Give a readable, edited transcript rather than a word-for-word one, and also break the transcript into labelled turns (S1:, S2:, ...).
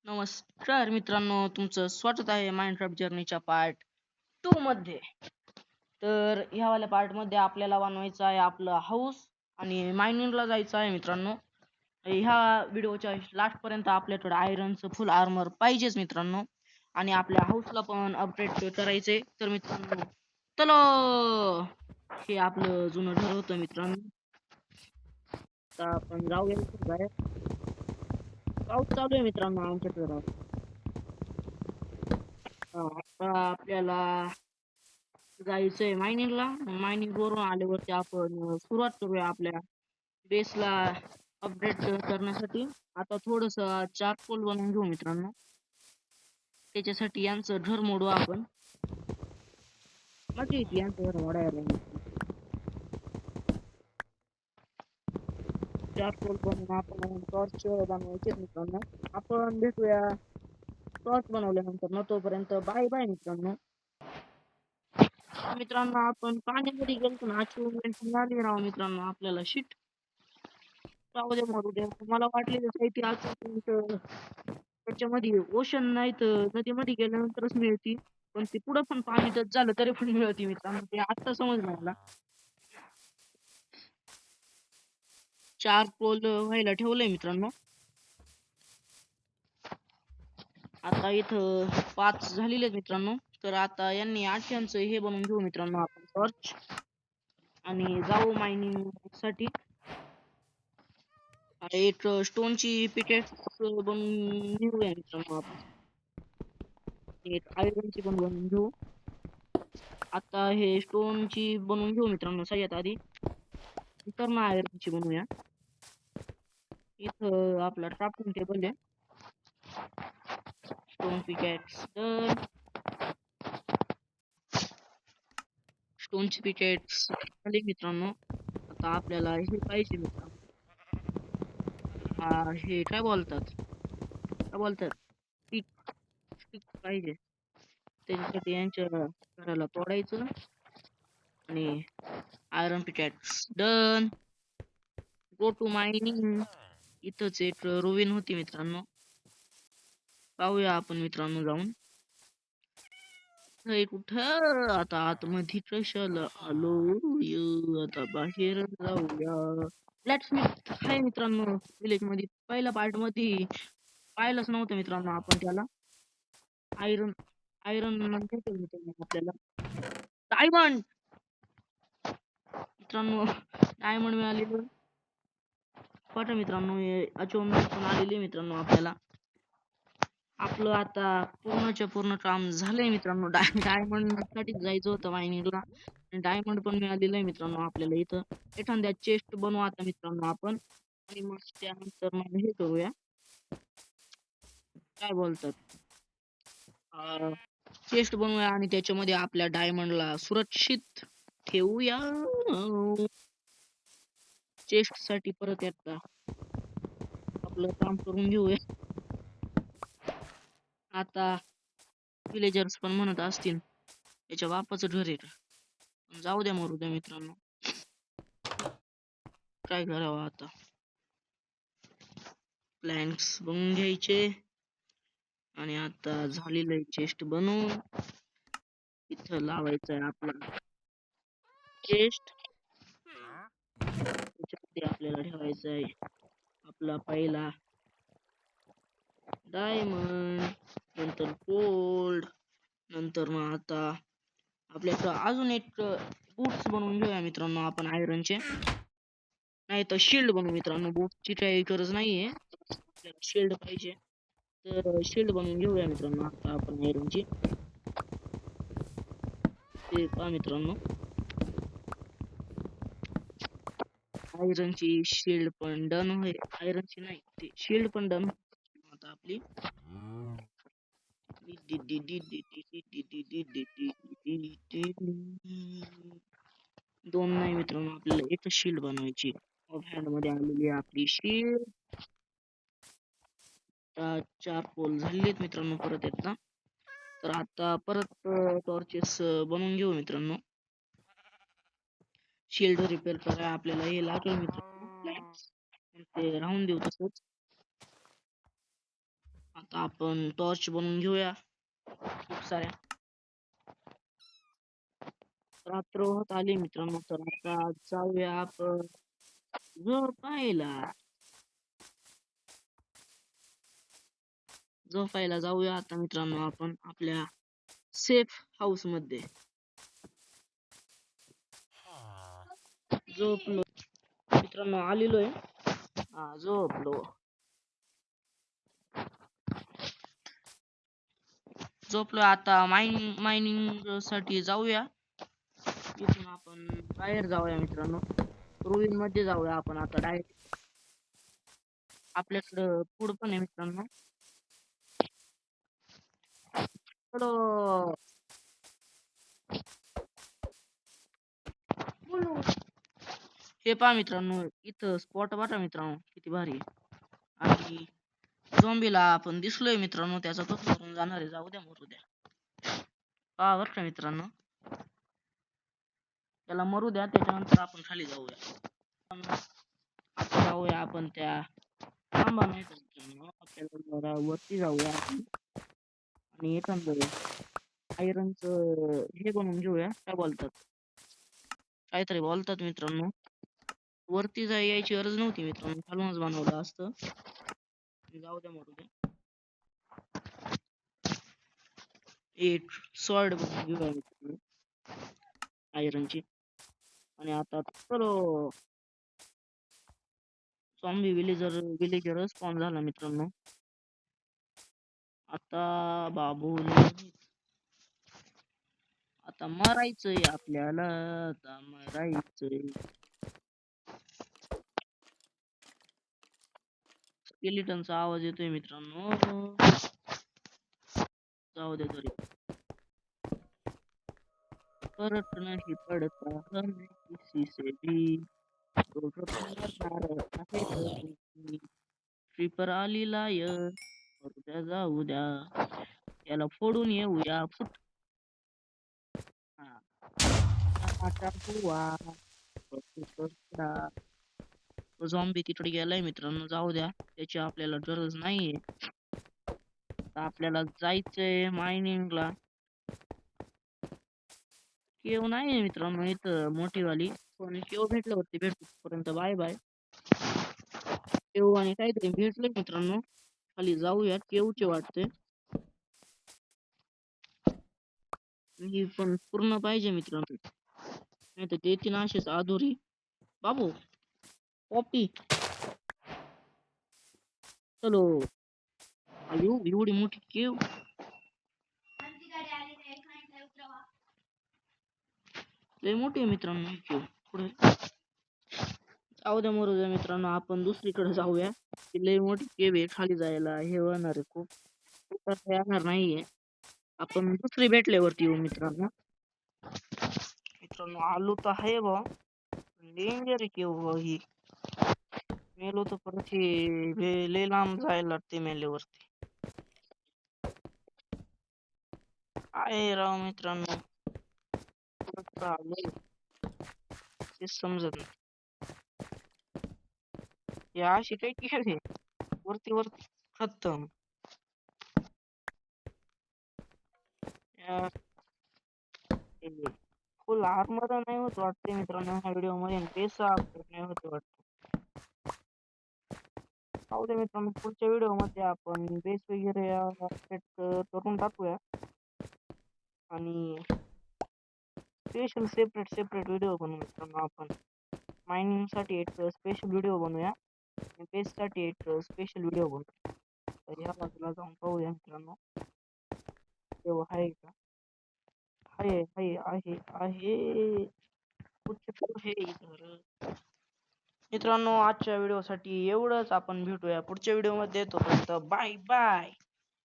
S1: नमस्कार मित्रांनो, तुमचं स्वागत आहे माइनक्राफ्ट जर्नीच्या पार्ट 2 मध्ये. तर ह्यावाल्या पार्ट मध्ये आपल्याला बनवायचं आहे आपलं हाऊस आणि मायनिंगला जायचं आहे मित्रांनो. ह्या व्हिडिओच्या लास्ट पर्यंत आपल्याकडे आयरनचं फुल आर्मर पाहिजेच मित्रांनो, आणि आपल्या हाऊसला पण अपडेट करायचंय. तर मित्रांनो चलो, हे आपलं जुनं घर होतं मित्रांनो. आता आपण जाऊया इथून बाहेर. पाऊस चालू आहे मित्रांनो आमच्याकडे. आता आपल्याला जायचंय मायनिंगला. मायनिंग वरून आल्यावरती आपण सुरुवात करूया आपल्या बेसला अपडेट करण्यासाठी. आता थोडस चारकोल बनवून घेऊ मित्रांनो. त्याच्यासाठी यांचं घर मोडू आपण. मजा येते यांचं घर मोडायला. चारकोल बनवून आपण टॉर्च बनवायचे मित्रांनो. आपण भेटूया टॉर्च बनवल्यानंतर ना. तोपर्यंत बाय बाय मित्रांनो. मित्रांनो आपण पाण्यामध्ये गेलो ना, अचिव्हमेंट मिळाली राव मित्रांनो आपल्याला. शिट, जाऊ दे मरू दे. मला वाटलेलं साहित्य अचिव्हमेंट त्याच्यामध्ये ओशन नाही तर नदीमध्ये गेल्यानंतरच मिळती, पण ती पुढं पण पाणी टच झालं तरी पण मिळते मित्रांनो. ते आता समजलं मला. चार पोल व्हायला ठेवलंय मित्रांनो. आता इथं 5 झालेले मित्रांनो. तर आता यांनी 800 हे बनवून घेऊ मित्रांनो आपण टॉर्च, आणि जाऊ मायनिंग साठी. एक स्टोनची पिकेक्स बनवून घेऊया मित्रांनो आपण. एक आयरनची पण बनवून घेऊ. आता हे स्टोनची बनवून घेऊ मित्रांनो सगळ्यात आधी, नंतर ना आयरनची बनवूया. इथं आपला क्राफ्टिंग टेबल आहे. Stone pickaxe done. स्टोनची पिकेक्स आली मित्रांनो. आता आपल्याला हे पाहिजे मित्रांनो. हे काय बोलतात स्टिक पाहिजे. त्याच्यासाठी यांच्या घराला तोडायचं आणि iron pickaxe done. Go to mining. इथंच एक रुईन होती मित्रांनो, पाहूया आपण मित्रांनो जाऊन. कुठं आता आतमध्ये कशाला आलो, आता बाहेर जाऊया. ब्लॅकस्मिथ आहे मित्रांनो विलेज मध्ये. पहिल्या पार्ट मध्ये पाहिलंच नव्हतं मित्रांनो आपण त्याला. आयरन आपल्याला डायमंड मित्रांनो. डायमंड मिळालेलं पट मित्रांनो. अचिव्हमेंट पण आलेली मित्रांनो आपल्याला. आपलं आता पूर्णच्या पूर्ण काम झालंय मित्रांनो. डायमंड साठी जायचं होतं मायनिंगला, डायमंड पण मिळालेलं आहे मित्रांनो आपल्याला. इथं एखाद्या चेस्ट बनवू आता मित्रांनो आपण, आणि मग त्यानंतर मग हे करूया, काय बोलतात, चेस्ट बनवूया आणि त्याच्यामध्ये आपल्या डायमंडला सुरक्षित ठेवूया. चेस्ट साठी परत एकदा आपलं काम करून घेऊया. आता विलेजर्स पण म्हणत असतील याच्या बापाचं घर आहे का. जाऊ द्या मरू द्या मित्रांनो, काय करावं आता. प्लॅन्क्स बनवून घ्यायचे, आणि आता झालेलं आहे चेस्ट बनवून. इथं लावायचं आहे आपला चेस्ट. त्याच्यामध्ये आपल्याला ठेवायचं आहे आपला पहिला डायमंड, नंतर गोल्ड, नंतर मग आता आपल्याकडं अजून एक बूट्स बनवून घेऊया मित्रांनो आपण आयरनचे. नाही तर शिल्ड बनवू मित्रांनो. बूटची काही गरज नाहीये, आपल्याला शिल्ड पाहिजे. तर शिल्ड बनवून घेऊया मित्रांनो आता आपण आयरनची. ते पहा मित्रांनो, आयरनची शिल्ड पण डन होईल. आयरनची नाही, ते शिल्ड पण डन. आता आपली दोन नाही मित्रांनो, आपल्याला एकच शिल्ड बनवायची. हँड मध्ये आलेली आपली शिल्ड. 4 पोल झालेत मित्रांनो परत एकदा. तर आता परत टॉर्चेस बनवून घेऊ मित्रांनो. शिल्ड रिपेअर करा आपल्याला हे लागेल मित्रांनो. ते राहून देऊ तसंच. आता आता आपण टॉर्च बनवून घेऊया खूप साऱ्या. रात्र होत आली मित्रांनो, तर आता जाऊया आपण झोपायला. झोपायला जाऊया आता मित्रांनो आपण आपल्या सेफ हाऊस मध्ये. झोपलो मित्रांनो, आलेलो आहे. झोपलो झोपलो आता मायनिंग साठी जाऊया. इथून आपण बाहेर जाऊया मित्रांनो, रुईन मध्ये जाऊया आपण आता डायरेक्ट. आपल्याकडं फूड पण आहे मित्रांनो. थोडं हे पहा मित्रांनो, इथं स्पॉट बघा मित्रांनो किती भारी आहे. आणि झोंबीला आपण दिसलोय मित्रांनो, त्याचा तो करून जाणार आहे. जाऊ द्या मरू द्या. पहा बरं का मित्रांनो, त्याला मरू द्या, त्याच्यानंतर आपण खाली जाऊया. आता जाऊया आपण त्या थांबा नाही तर मित्रांनो, आपल्याला जरा वरती जाऊया आपण. आणि एखादं आयरनचं हे बनवून घेऊया. काय बोलतात, काहीतरी बोलतात मित्रांनो. वरती यायची गरज नव्हती मित्रांनो, खालूनच बनवलं असतं. जाऊ द्या मरू द्या. एक स्वॉर्ड बनवून घेऊया मित्रांनो आयरनची. आणि आता चलो, झॉम्बी विलेजर स्पॉन झाला मित्रांनो. आता बाबू आता मरायचंय आपल्याला, आता मरायचंय. स्केलिटनचा आवाज येतोय मित्रांनो, जाऊ दे तरी. फरक नाही पडता हमें किसी से भी, ट्रिपर आलेला उद्या जाऊ द्या, याला फोडून येऊया फुट. झॉम्बी तिकडे गेलाय मित्रांनो, जाऊ द्या, त्याची आपल्याला गरज नाहीये. आपल्याला जायचंय मायनिंगला. केव नाही मित्रांनो इथं मोठीवाली, पण केव भेटल्यावरती भेटतो. पर्यंत बाय बाय. केव आणि काहीतरी भेटलंय मित्रांनो, खाली जाऊया. केवचे वाटते ही पण पूर्ण पाहिजे मित्रांनो, नाही तर देतील असेच अधुरी. बाबू कॉपी चलो. अयो एवढी मोठी केव, लय मोठी आहे मित्रांनो ही केव. पुढे जाऊ द्या मरू द्या मित्रांनो, आपण दुसरीकडे जाऊया. लय मोठी केव आहे, खाली जायला हे होणार आहे खूप येणार नाहीये. आपण दुसरी भेटल्यावरती येऊ मित्रांनो. मित्रांनो आलो तर आहे बा, डेंजर आहे केव ही. मेलो तर परत हे लय लांब जायला लागते मेल्यावरती. काय राव मित्रांनो, ते समजत नाही. या अशी काही केव आहे वरती खतम. फुल आर्मर नाही होत वाटते मित्रांनो ह्या व्हिडिओ मध्ये, बेस नाही होत वाटतं. जाऊ दे मित्रांनो, पुढच्या व्हिडिओ मध्ये आपण बेस वगैरे सेट करून टाकूया. आणि स्पेशल सेपरेट व्हिडिओ बनवू मित्रांनो. आपण मायनिंग साठी एक स्पेशल व्हिडिओ बनवूया, बेस साठी एक स्पेशल व्हिडिओ बनवूया. तर या बाजूला जाऊन पाहूया मित्रांनो, तेव्हा आहे का. आहे मित्रांनो, आजच्या व्हिडिओ साठी एवढंच. आपण भेटूया पुढच्या व्हिडिओ मध्ये. तोपर्यंत बाय बाय.